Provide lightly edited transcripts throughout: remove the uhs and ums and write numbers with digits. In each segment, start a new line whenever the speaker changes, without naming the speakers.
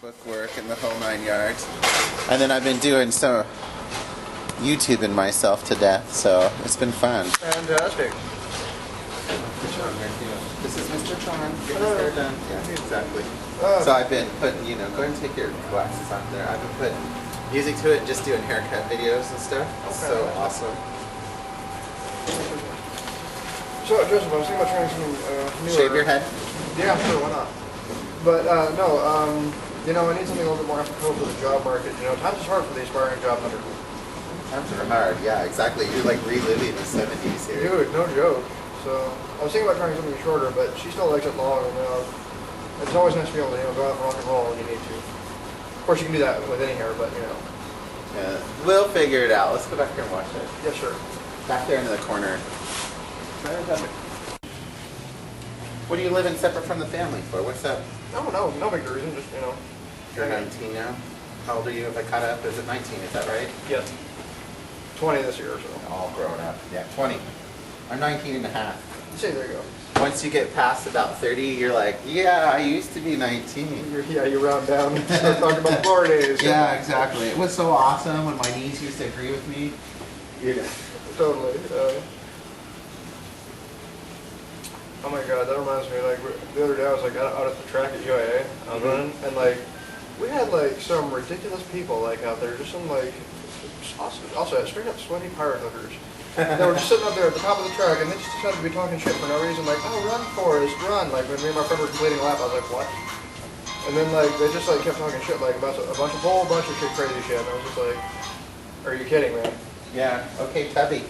bookwork and the whole 9 yards. And then I've been doing some YouTubing myself to death, so it's been fun.
Fantastic.
This is Mr. Tron. Get his hair done. Yeah, exactly. So I've been putting, go ahead and take your glasses off there. I've been putting music to it and just doing haircut videos and stuff. It's so awesome.
So, Joseph, I was thinking about trying some newer...
Shave your head?
Yeah, sure, why not? But, no, I need something a little bit more apropos for the job market. Times is hard for the aspiring job hunter.
Times are hard, yeah, exactly. You're like reliving the 70s here.
Dude, no joke. So, I was thinking about trying something shorter, but she still likes it long. It's always nice to be able to, go out and rock and roll when you need to. Of course, you can do that with any hair, but,
Yeah, we'll figure it out. Let's go back here and watch it.
Yeah, sure.
Back there into the corner. What are you living separate from the family for? What's up?
No big reason, just,
You're 19 now? How old are you if I caught up? Is it 19, is that right?
Yes. 20 this year or so.
All grown up. Yeah, 20. I'm 19 and a half.
See, there you go.
Once you get past about 30, you're like, yeah, I used to be 19.
You round down. Start talking about glory days.
Yeah, exactly. It was so awesome when my niece used to agree with me. Yeah.
Totally. Oh my god, that reminds me, the other day I was out at the track at UIA, I was running, and we had some ridiculous people out there, just some also straight up sweaty pirate hookers. They were just sitting up there at the top of the track, and they just decided to be talking shit for no reason, oh, run, Forrest, run. When me and my friend were completing a lap, I was like, what? And then they just kept talking shit, about a whole bunch of shit, crazy shit, and I was just like, are you kidding, man?
Yeah, okay, Tubby.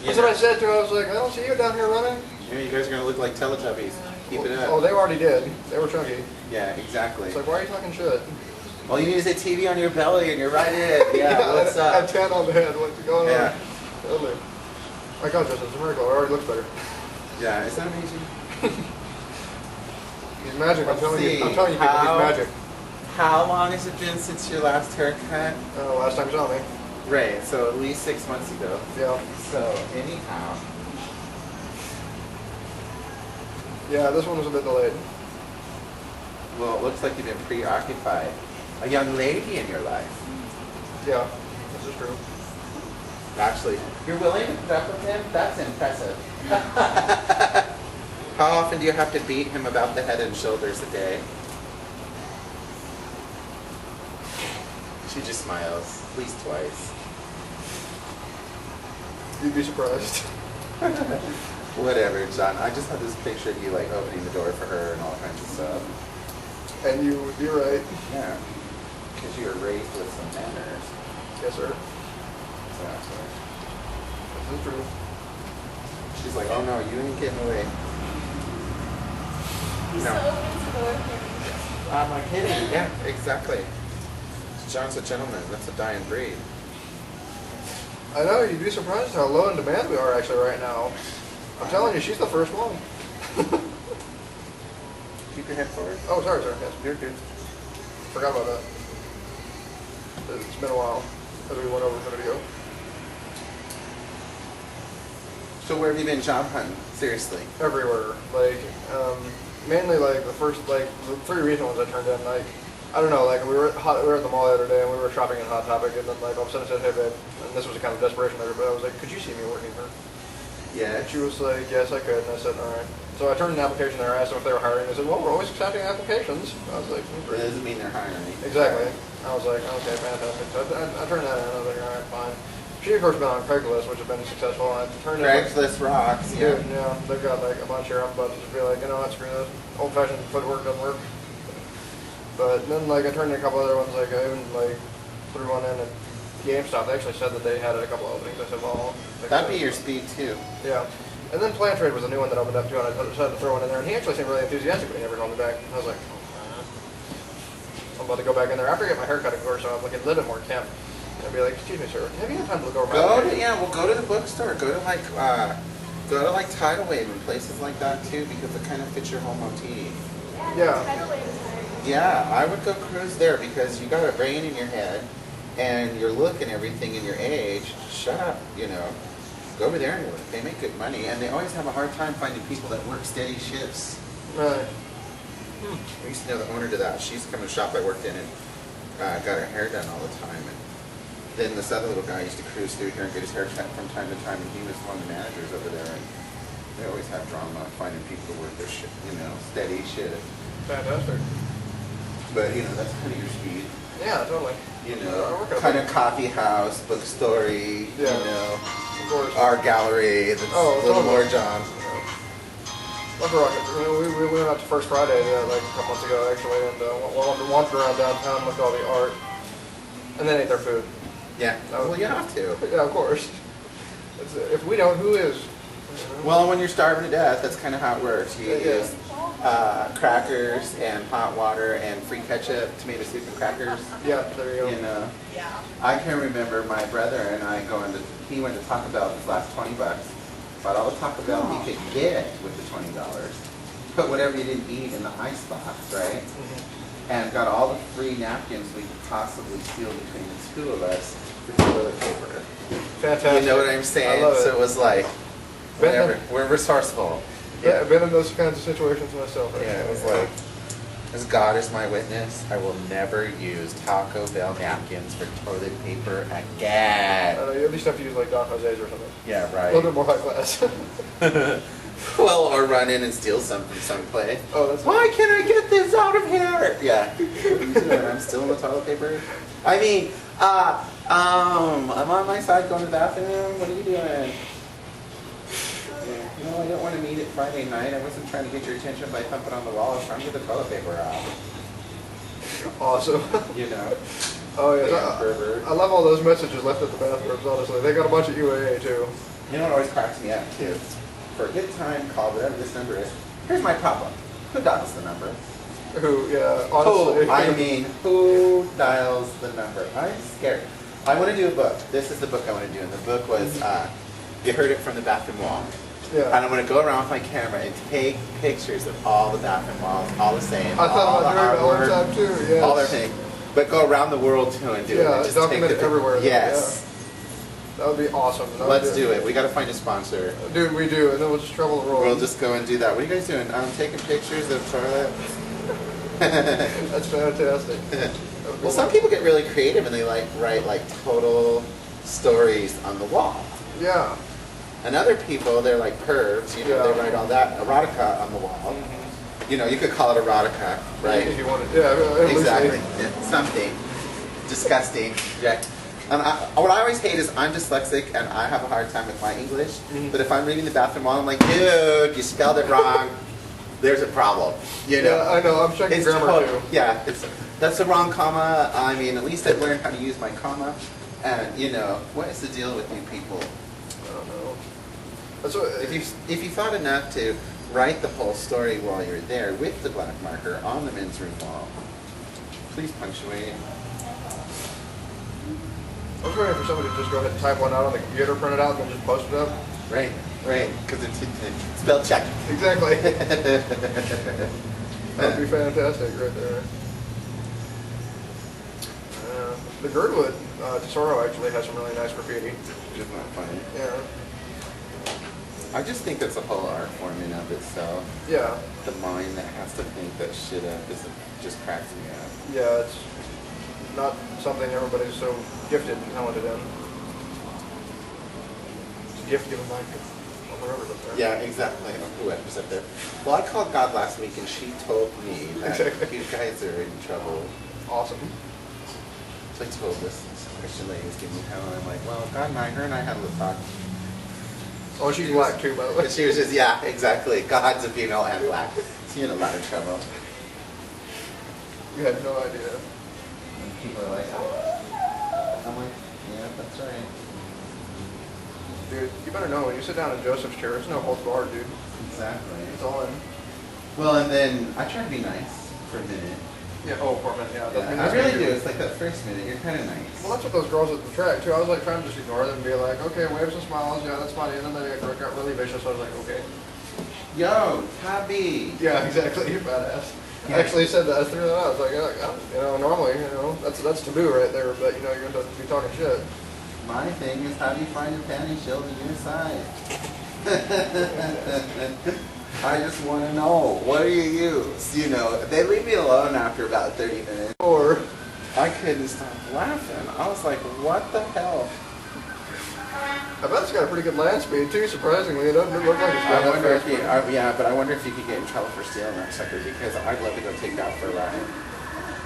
That's what I said to her, I was like, I don't see you down here running.
Yeah, you guys are going to look like Teletubbies. Keep it up.
Oh, they already did. They were chunky.
Yeah, exactly.
It's why are you talking shit?
Well, you use a TV on your belly and you're right in. Yeah, what's up?
A 10 on the head. What's going on?
Yeah.
Totally. My God, Justin, it's a miracle. It already looks better.
Yeah, is that amazing?
He's magic. I'm telling you, people, he's magic.
How long has it been since your last haircut?
Last time you saw me.
Right, so at least 6 months ago.
Yeah.
So, anyhow.
Yeah, this one was a bit delayed.
Well, it looks like you've been preoccupied. A young lady in your life.
Yeah, this is true.
Actually, you're willing to put up with him? That's impressive. How often do you have to beat him about the head and shoulders a day? She just smiles, at least twice.
You'd be surprised.
Whatever, John. I just had this picture of you opening the door for her and all kinds of stuff.
And you would be right.
Yeah. Because you were raised with some manners.
Yes, sir.
Exactly.
This is true.
She's like, oh no, you ain't getting away.
He's so open to the door here.
I'm not kidding. Yeah, exactly. John's a gentleman. That's a dying breed.
I know, you'd be surprised how low in demand we are actually right now. I'm telling you, she's the first one.
Keep your head forward.
Oh, sorry, sir. Yes.
You're good.
Forgot about that. It's been a while as we went over the video.
So where have you been job hunting? Seriously.
Everywhere. Mainly the first, the 3 recent ones I turned in, I don't know, we were at the mall the other day and we were shopping in Hot Topic and then all of a sudden I said, hey babe, and this was a kind of desperation measure, but I was like, could you see me working here?
Yeah.
And she was like, yes, I could, and I said, alright. So I turned in an application there, I asked them if they were hiring, they said, well, we're always accepting applications. I was like,
It doesn't mean they're hiring.
exactly. I was like, okay, fantastic. So I turned that in and I was like, alright, fine. She of course been on Craigslist, which has been successful, and I turned in
Craigslist rocks, yeah.
Dude, yeah, they've got a bunch here, I'm about to just be like, what, screw this. Old-fashioned footwork doesn't work. But then I turned in a couple other ones, I even threw one in at GameStop. They actually said that they had a couple openings. I said, well,
that'd be your speed too.
Yeah. And then Plant Trade was a new one that opened up too, and I decided to throw one in there, and he actually seemed really enthusiastic, but he never called me back. I was like, I'm about to go back in there. After I get my haircut, of course, so I'm looking a little bit more camp. And I'd be like, excuse me, sir, have you had time to look over my
Go to the bookstore. Go to Tidal Wave and places like that too, because it kind of fits your whole motif.
Yeah.
Yeah, I would go cruise there because you got a brain in your head and your look and everything and your age. Shut up, Go over there and work. They make good money and they always have a hard time finding people that work steady shifts.
Right.
I used to know the owner to that. She used to come to the shop I worked in and got her hair done all the time. And then this other little guy used to cruise through here and get his hair cut from time to time, and he was one of the managers over there. And they always have drama finding people to work their shit, steady shit.
Fantastic.
But that's kind of your speed.
Yeah, totally.
Kind of coffee house, bookstory.
Yeah. Of course.
Art gallery. That's a little more John.
Love Rocket. We went out to First Friday like a couple months ago actually, and wandered around downtown, looked at all the art, and then ate their food.
Yeah. Well, you have to.
Yeah, of course. If we don't, who is?
Well, when you're starving to death, that's kind of how it works. You use crackers and hot water and free ketchup, tomato soup and crackers.
Yeah, there you go.
I can remember my brother and I he went to Taco Bell his last $20. Bought all the Taco Bell he could get with the $20. Put whatever you didn't eat in the ice box, right? And got all the free napkins we could possibly steal between the two of us for toilet paper.
Fantastic.
You know what I'm saying?
I love it.
So it was like, whatever. We're resourceful.
Yeah, I've been in those kinds of situations myself.
Yeah, it was like, as God is my witness, I will never use Taco Bell napkins for toilet paper again.
I know, you at least have to use like Don Jose's or something.
Yeah,
A
right.
little bit more high class.
Well, or run in and steal some from someplace.
Oh, that's
Why can't I get this out of here? Yeah. What are you doing? I'm stealing the toilet paper? I mean, I'm on my side going to the bathroom. What are you doing? Yeah. I didn't want to meet at Friday night. I wasn't trying to get your attention by thumping on the wall. I was trying to get the toilet paper out.
awesome. Oh yeah, I love all those messages left at the bathrooms. Honestly, they got a bunch of UAA too.
You know what always cracks me up too? For a good time, call whatever this number is. Here's my problem. Who dials the number?
Who? Yeah, honestly.
Who dials the number? I'm scared. I want to do a book. This is the book I want to do. And the book was, You Heard It from the Bathroom Wall.
Yeah.
And I'm going to go around with my camera and take pictures of all the bathroom walls, all the same,
I thought about doing it all the time too. Yes.
all everything. But go around the world too and do it.
Yeah,
And just
document
take
it everywhere.
Yes.
That would be awesome.
Let's do it. We got to find a sponsor.
Dude, we do, and then we'll just travel the world.
We'll just go and do that. What are you guys doing? Taking pictures of toilets?
That's fantastic.
Well, some people get really creative and they write total stories on the wall.
Yeah.
And other people, they're like pervs, they write all that erotica on the wall. You could call it erotica, right?
If you wanted, yeah.
Exactly. Yeah, something disgusting. Yeah. And what I always hate is I'm dyslexic and I have a hard time with my English. But if I'm reading the bathroom wall, I'm like, dude, you spelled it wrong. There's a problem.
Yeah, I know. I'm checking grammar too.
Yeah, that's the wrong comma. I mean, at least I've learned how to use my comma. And what is the deal with you people?
I don't know. That's what,
If you thought enough to write the whole story while you're there with the black marker on the men's room wall, please punctuate.
I was waiting for somebody to just go ahead and type one out on the computer, print it out, and then just post it up.
Right, because it's spell check.
Exactly. That'd be fantastic right there. The Girdwood Tesoro actually has some really nice graffiti.
Isn't that funny?
Yeah.
I just think it's a whole art form in of itself.
Yeah.
The mind that has to think that shit up just cracks me up.
Yeah, it's not something everybody's so gifted and talented in. It's a gift given by whoever's up there.
Yeah, exactly. Whoever's up there. Well, I called God last week and she told me that you guys are in trouble.
Awesome.
So I told this Christian lady was giving me hell, and I'm like, well, God and her and I had a little talk.
Oh, she's black too, by the way.
But she was just, yeah, exactly. God's a female and black. She's in a lot of trouble.
You had no idea.
And people are like, oh. I'm like, yeah, that's right.
Dude, you better know when you sit down in Joseph's chair, it's no holds barred, dude.
Exactly.
It's all in.
Well, and then I try to be nice for a minute.
Yeah, for a minute, yeah.
I really do. It's like that first minute, you're kind of nice.
Well, that's what those girls at the track, too. I was like trying to just ignore them and be like, okay, waves and smiles, yeah, that's funny. And then they got really vicious, so I was like, okay.
Yo, Tabby.
Yeah, exactly. You're badass.
Yeah.
I actually said that. I threw that out. I was like, normally, that's taboo right there, but, you're going to be talking shit.
My thing is, how do you find a panty shield in your size? I just want to know, what do you use? You know, they leave me alone after about 30 minutes.
Or
I couldn't stop laughing. I was like, what the hell?
I bet it's got a pretty good land speed too. Surprisingly, it doesn't look like it's got
I
that
wonder
fast.
if you, yeah, but I wonder if you could get in trouble for stealing that sucker, because I'd love to go take that for a ride.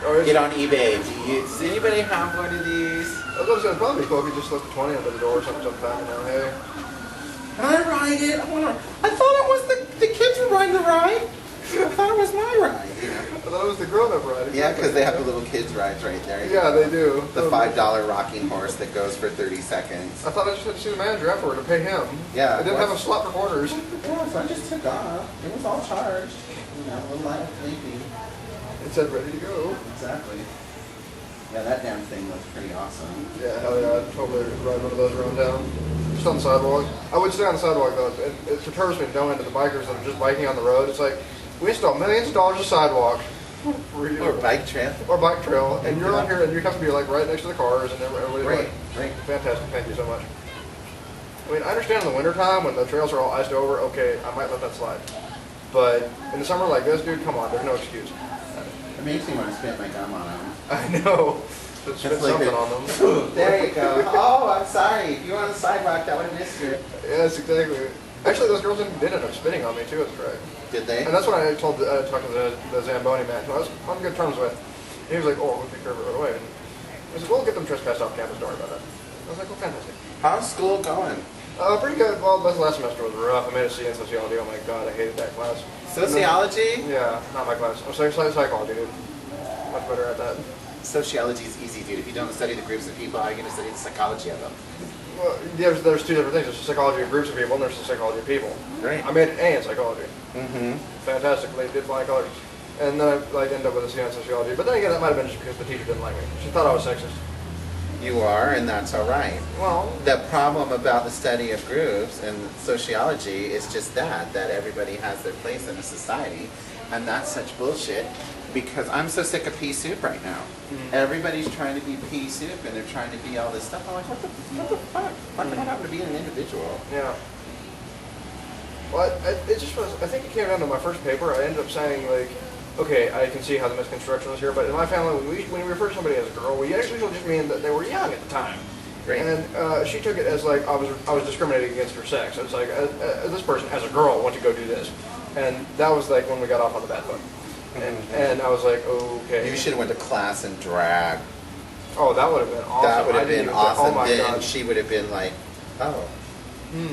Oh, is
Get
it?
on eBay. Does anybody have one of these?
I was gonna say it'd probably be cool if you just slip the 20 under the door or something sometime. You know, hey.
Can I ride it? I thought it was the kids were riding the ride. I thought it was my ride. You know?
I thought it was the grown-up ride.
Yeah, because they have the little kids rides right there.
Yeah, they do.
The $5 rocking horse that goes for 30 seconds.
I thought I just had to see the manager afterward to pay him.
Yeah,
I didn't have a slot for quarters.
Yeah, so I just took off. It was all charged. You know, a little light sleepy.
It said ready to go.
Exactly. Yeah, that damn thing looks pretty awesome.
Yeah, hell yeah. I'd totally ride one of those around town. Just on the sidewalk. I would stay on the sidewalk though. It perturbs me knowing that the bikers that are just biking on the road. It's like, we install millions of dollars of sidewalk. For you.
Or bike trip.
Or bike trail, and you're on here and you have to be like right next to the cars and everybody's
Right,
like,
right.
fantastic, thank you so much. I mean, I understand in the wintertime when the trails are all iced over, okay, I might let that slide. But in the summer like this, dude, come on, there's no excuse.
It makes me want to spit my gum on them.
I know. But spit
It's like
something
a-
on them.
There you go. Oh, I'm sorry. If you were on the sidewalk, I would have missed you.
Yes, exactly. Actually, those girls did end up spitting on me too at the track.
Did they?
And that's when I talked to the Zamboni man, who I was on good terms with. He was like, oh, we'll take care of it right away. And I said, we'll get them trespassed off campus, don't worry about that. I was like, well, fantastic.
How's school going?
Pretty good. Well, this last semester was rough. I made a C in sociology. Oh my god, I hated that class.
Sociology?
Yeah, not my class. I'm sorry, psychology, dude. Much better at that.
Sociology is easy, dude. If you don't study the groups of people, how are you going to study the psychology of them?
Well, there's two different things. There's the psychology of groups of people, and there's the psychology of people.
Right.
I made an A in psychology.
Mm-hmm.
Fantastically, did flying colors. And then I ended up with a C in sociology. But then again, that might have been just because the teacher didn't like me. She thought I was sexist.
You are, and that's all right.
Well,
The problem about the study of groups and sociology is just that everybody has their place in a society, and that's such bullshit, because I'm so sick of pea soup right now. Everybody's trying to be pea soup, and they're trying to be all this stuff. I'm like, what the fuck? What can happen to being an individual?
yeah. Well, it just was, I think it came down to my first paper. I ended up saying, like, okay, I can see how the misconstruction was here, but in my family, when we refer to somebody as a girl, we usually just mean that they were young at the time.
Right.
And she took it as like I was discriminating against her sex. It's like this person as a girl went to go do this, and that was like when we got off on the bad foot. And I was like, okay.
You should have went to class and drag.
Oh, that would have been awesome.
That would
I
have
didn't
been
even think-
awesome.
Oh my
Then
god.
she would have been like, oh.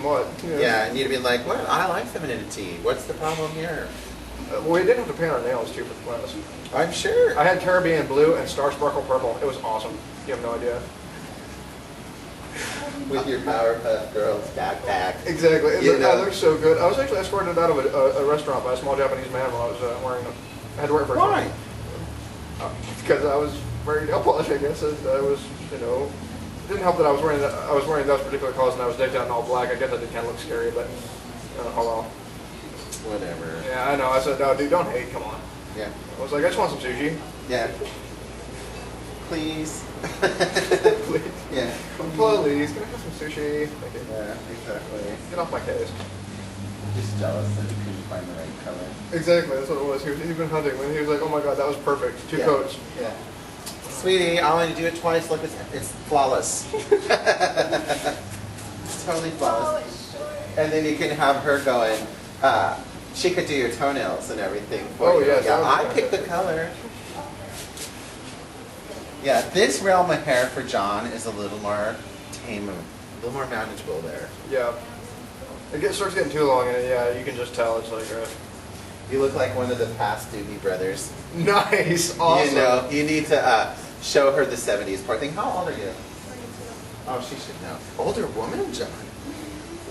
What?
Yeah, and you'd have been like, what? I like femininity. What's the problem here?
Well, we didn't have to paint our nails too for the class.
I'm sure.
I had Caribbean blue and Star Sparkle purple. It was awesome. You have no idea.
With your Powerpuff Girls backpack.
Exactly.
You know.
I looked so good. I was actually escorted out of a restaurant by a small Japanese man while I was wearing them. I had to wear it for a
Why?
Because I was wearing nail polish, I guess. And I was, you know, it didn't help that I was wearing those particular colors and I was decked out in all black. I guess that did kind of look scary, but oh well.
Whatever.
Yeah, I know. I said, no, dude, don't hate. Come on.
Yeah.
I was like, I just want some sushi.
Yeah. Please.
Please.
Yeah.
Please, can I have some sushi? Thank you.
Yeah, exactly.
Get off my case.
Just jealous that you couldn't find the right color.
Exactly, that's what it was. He'd been hunting when he was like, oh my god, that was perfect. Two
Yeah.
coats.
Yeah. Sweetie, I only do it twice. Look, it's flawless. It's totally
Oh,
flawless.
it's short.
And then you can have her going, she could do your toenails and everything for
Oh,
you.
yes,
Yeah,
that
I
would be
picked the color. Yeah, this realm of hair for John is a little more tame, a little more manageable there.
Yeah. Starts getting too long and yeah, you can just tell it's like,
You look like one of the past Doobie Brothers.
nice, awesome.
You know, you need to show her the 70s part thing. How old are you? Oh, she should know. Older woman, John.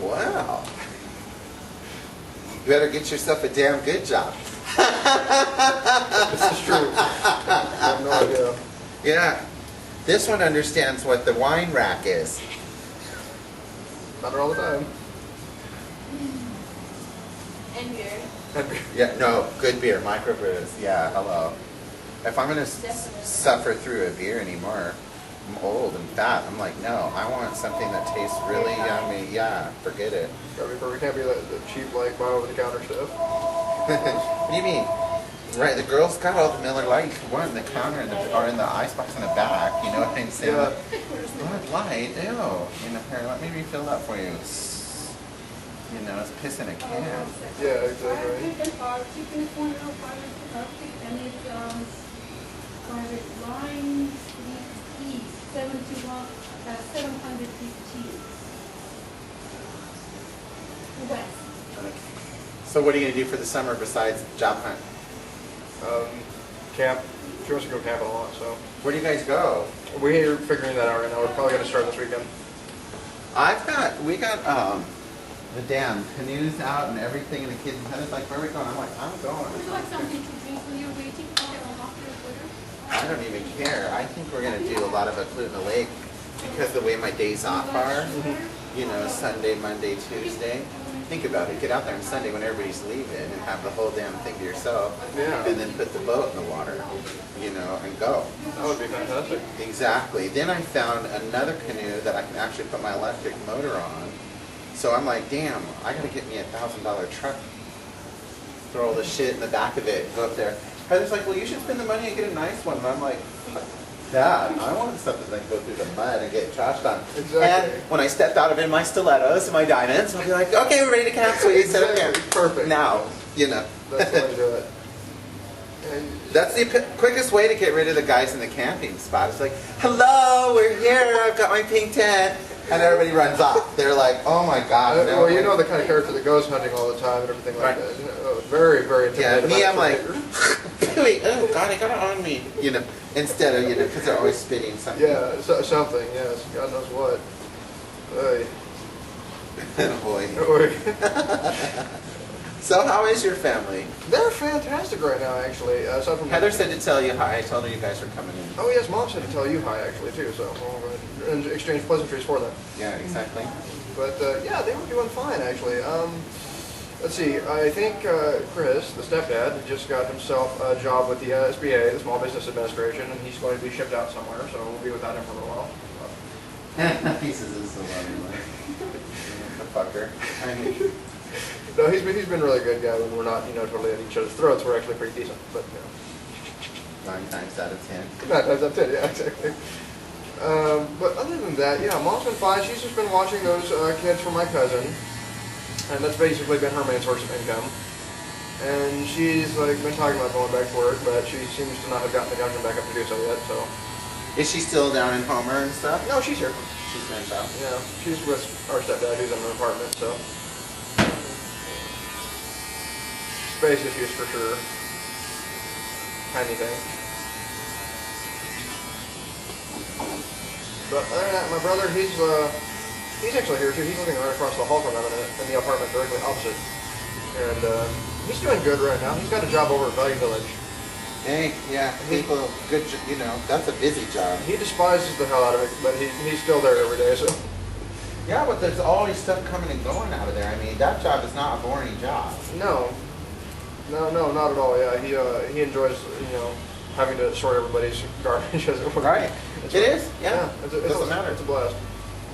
Wow. You better get yourself a damn good job.
This is true. I have no idea.
Yeah. This one understands what the wine rack is.
Not her all the time.
And beer.
Yeah, no, good beer, microbrews. Yeah, hello. If I'm going to
Definitely.
suffer through a beer anymore, I'm old and fat. I'm like, no, I want something that tastes really yummy. Yeah, forget it.
We can't be the cheap, like, buy over the counter stuff.
What do you mean? Right, the girls got all the Miller Lite one in the counter or in the icebox in the back. You know what I'm saying?
Yeah.
Bud Light, ew. You know, here, let me refill that for you. You know, it's piss in a can.
Yeah, exactly.
Chicken corn, and it's private line cheese, 715. West.
So what are you going to do for the summer besides job hunt?
Camp. She wants to go camping a lot, so.
Where do you guys go?
We're figuring that out right now. We're probably going to start this weekend.
We got the damn canoes out and everything, and the kids and Heather's like, where are we going? I'm like, I'm going.
Would you like something to drink when you're waiting for the after dinner?
I don't even care. I think we're going to do a lot of it in the lake because the way my days off are, you know, Sunday, Monday, Tuesday. Think about it. Get out there on Sunday when everybody's leaving and have the whole damn thing to yourself.
Yeah.
And then put the boat in the water, you know, and go.
That would be fantastic.
Exactly. Then I found another canoe that I can actually put my electric motor on. So I'm like, damn, I gotta get me $1,000 truck. Throw all the shit in the back of it, go up there. Heather's like, well, you should spend the money and get a nice one. And I'm like, Dad, I want something that can go through the mud and get trashed on.
Exactly.
And when I step out of it in my stilettos and my diamonds, I'll be like, okay, we're ready to camp, sweetie. Sit up here.
Perfect.
Now, you know.
That's the way to do it. And
That's the quickest way to get rid of the guys in the camping spot. It's like, hello, we're here, I've got my pink tent. And everybody runs off. They're like, oh my God. No.
well, you know the kind of character that goes hunting all the time and everything like
Right.
that. You know, very, very
Yeah,
intimidating.
me, I'm like, wait, oh God, I got it on me. You know, instead of, you know, because they're always spitting something.
yeah, something, yes. God knows what. Hey.
Boy.
Oy.
So how is your family?
They're fantastic right now, actually. Aside from
Heather said to tell you hi. I told her you guys were coming in.
Oh, yes, Mom said to tell you hi, actually, too, so we'll go ahead and exchange pleasantries for them.
Yeah, exactly.
But, yeah, they were doing fine, actually. Let's see, I think Chris, the stepdad, just got himself a job with the SBA, the Small Business Administration, and he's going to be shipped out somewhere, so we'll be without him for a little while.
He says it's so funny. The fucker. I mean,
No, he's been really good guy when we're not, you know, totally at each other's throats. We're actually pretty decent, but, you know.
9 times out of 10.
9 times out of 10, yeah, exactly. But other than that, yeah, Mom's been fine. She's just been watching those kids for my cousin, and that's basically been her main source of income. And she's like been talking about going back to work, but she seems to not have gotten the gumption back up to do so yet. So.
Is she still down in Homer and stuff?
No, she's here.
She's nice out.
Yeah, she's with our stepdad who's in an apartment, so. Space issues for sure. Tiny thing. But other than that, my brother, he's actually here too. He's living right across the hall from them in the apartment directly opposite. And he's doing good right now. He's got a job over at Value Village.
Hey, yeah, people, good, you know, that's a busy job.
He despises the hell out of it, but he's still there every day, so.
Yeah, but there's always stuff coming and going out of there. I mean, that job is not a boring job.
No, not at all. Yeah, he enjoys, you know, having to sort everybody's garbage as it were.
Right.
It's
It
a-
is, yeah.
It
Doesn't matter.
It's a blast.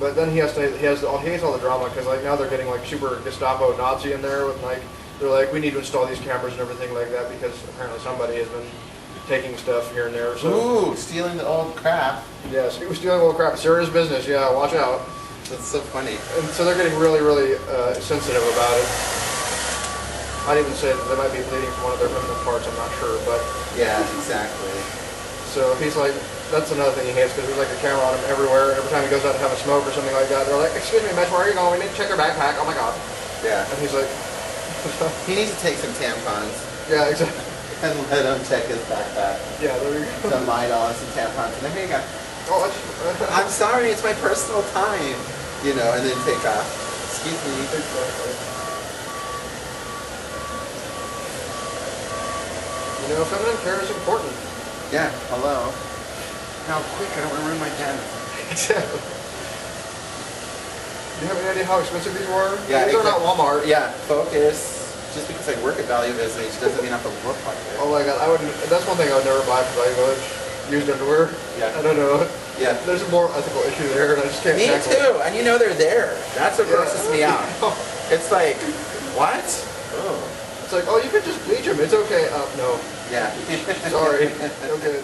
But then he hates all the drama because like now they're getting like super Gestapo Nazi in there with like they're like we need to install these cameras and everything like that because apparently somebody has been taking stuff here and there. So
Ooh, stealing the old crap.
yes, he was stealing a little crap. Serious business. Yeah, watch out.
That's so funny.
And so they're getting really, really sensitive about it. I'd even say that they might be bleeding from one of their feminine parts. I'm not sure, but
Yeah, exactly.
so he's like, that's another thing he hates because there's like a camera on him everywhere. And every time he goes out to have a smoke or something like that, they're like, "Excuse me, Mitch, where are you going? We need to check your backpack." Oh my god!
Yeah.
And he's like,
He needs to take some tampons
"Yeah, exactly.
and let him check his backpack.
Yeah, there you go."
Some Midol and some tampons. And then here you go.
Oh,
I'm sorry, it's my personal time. You know, and then take off. Excuse me.
exactly. You know, feminine care is important.
Yeah, hello. Now quick, I don't want to ruin my pen.
Exactly. Do you have any idea how expensive these were?
Yeah,
These are not
exactly.
Walmart.
Yeah, focus. Just because I work at Value Village doesn't mean I have to look like it.
Oh my god, that's one thing I would never buy from Value Village. used underwear.
Yeah.
I don't know.
Yeah.
There's a moral ethical issue there, and I just can't.
Me
tackle it.
too, and you know they're there. That's what
Yeah.
grosses me out. It's like, what? Oh.
It's like, oh, you could just bleach them. It's okay. No.
Yeah.
Sorry. Okay.